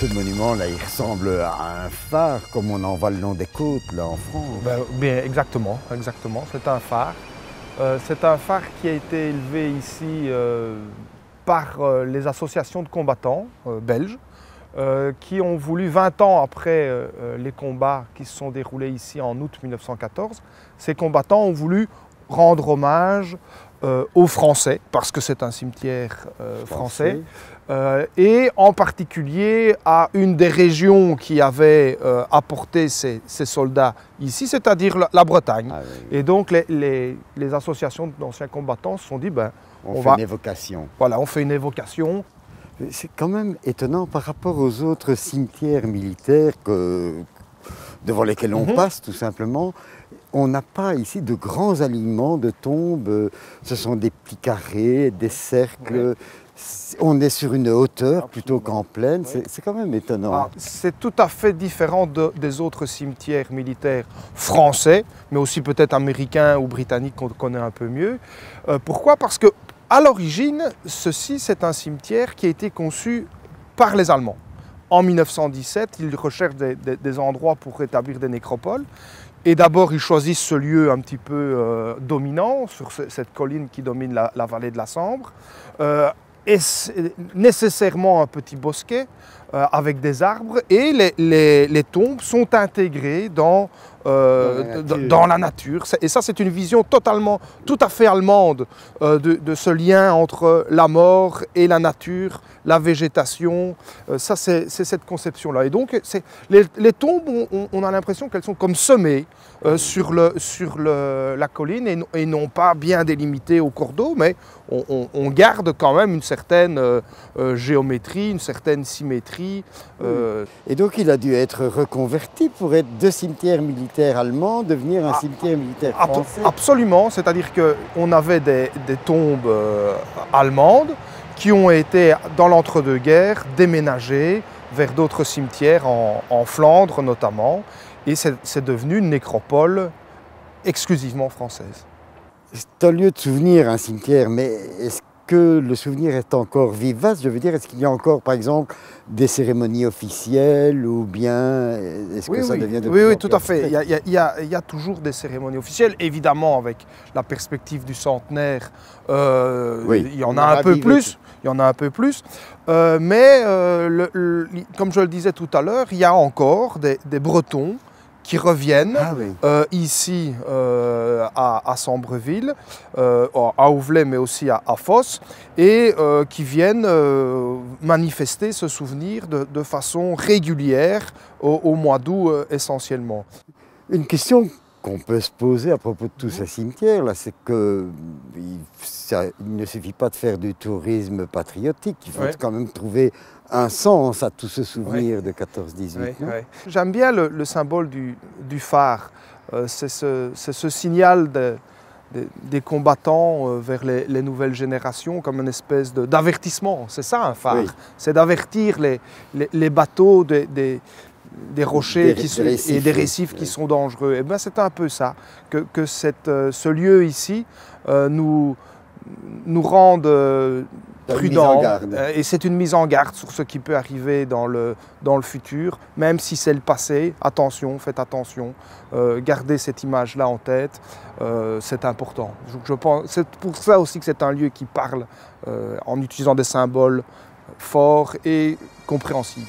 Ce monument-là, il ressemble à un phare, comme on en voit le long des côtes, là, en France. Bien, exactement. C'est un phare. C'est un phare qui a été élevé ici par les associations de combattants belges qui ont voulu, 20 ans après les combats qui se sont déroulés ici en août 1914, ces combattants ont voulu rendre hommage aux Français, parce que c'est un cimetière français, et en particulier à une des régions qui avait apporté ces soldats ici, c'est-à-dire la Bretagne. Ah, oui. Et donc les associations d'anciens combattants se sont dit, on fait une évocation. Voilà, on fait une évocation. C'est quand même étonnant par rapport aux autres cimetières militaires devant lesquels on passe, tout simplement. On n'a pas ici de grands alignements de tombes. Ce sont des petits carrés, des cercles. Oui. On est sur une hauteur plutôt qu'en plaine. Oui. C'est quand même étonnant. C'est tout à fait différent des autres cimetières militaires français, mais aussi peut-être américains ou britanniques qu'on connaît un peu mieux. Pourquoi? Parce que à l'origine, c'est un cimetière qui a été conçu par les Allemands. En 1917, ils recherchent des endroits pour établir des nécropoles. Et d'abord, ils choisissent ce lieu un petit peu dominant, sur cette colline qui domine la vallée de la Sambre. Et nécessairement un petit bosquet avec des arbres. Et les tombes sont intégrées dans la nature. Et ça, c'est une vision tout à fait allemande de ce lien entre la mort et la nature, la végétation. Ça, c'est cette conception-là. Et donc, les tombes, on a l'impression qu'elles sont comme semées sur la colline et non pas bien délimitées au cordeau, mais on garde quand même une certaine géométrie, une certaine symétrie. Et donc, il a dû être reconverti pour être de cimetière militaire allemand, devenir un cimetière militaire français. Absolument, c'est-à-dire qu'on avait des tombes allemandes qui ont été, dans l'entre-deux-guerres, déménagées vers d'autres cimetières, en Flandre notamment, et c'est devenu une nécropole exclusivement française. C'est un lieu de souvenir, un cimetière, mais est-ce que le souvenir est encore vivace? Je veux dire, est-ce qu'il y a encore, par exemple, des cérémonies officielles ou bien est-ce que ça devient de plus en plus Oui, tout à fait. Il y a toujours des cérémonies officielles, évidemment avec la perspective du centenaire, il y en a un peu plus. Il y en a un peu plus, mais comme je le disais tout à l'heure, il y a encore des Bretons qui reviennent ici à Sambreville, à Ouvelet, mais aussi à Fos, et qui viennent manifester ce souvenir de façon régulière au mois d'août essentiellement. Une question qu'on peut se poser à propos de tous ces cimetières, c'est qu'il ne suffit pas de faire du tourisme patriotique, il faut quand même trouver un sens à tout ce souvenir de 14-18. J'aime bien le symbole du phare, c'est ce signal des combattants vers les nouvelles générations, comme une espèce d'avertissement. C'est ça un phare, c'est d'avertir les bateaux des rochers et des récifs qui sont dangereux. Et bien c'est un peu ça, que ce lieu ici nous rende prudents. Et c'est une mise en garde sur ce qui peut arriver dans le futur, même si c'est le passé. Attention, faites attention, gardez cette image-là en tête, c'est important. C'est pour ça aussi que c'est un lieu qui parle en utilisant des symboles forts et compréhensibles.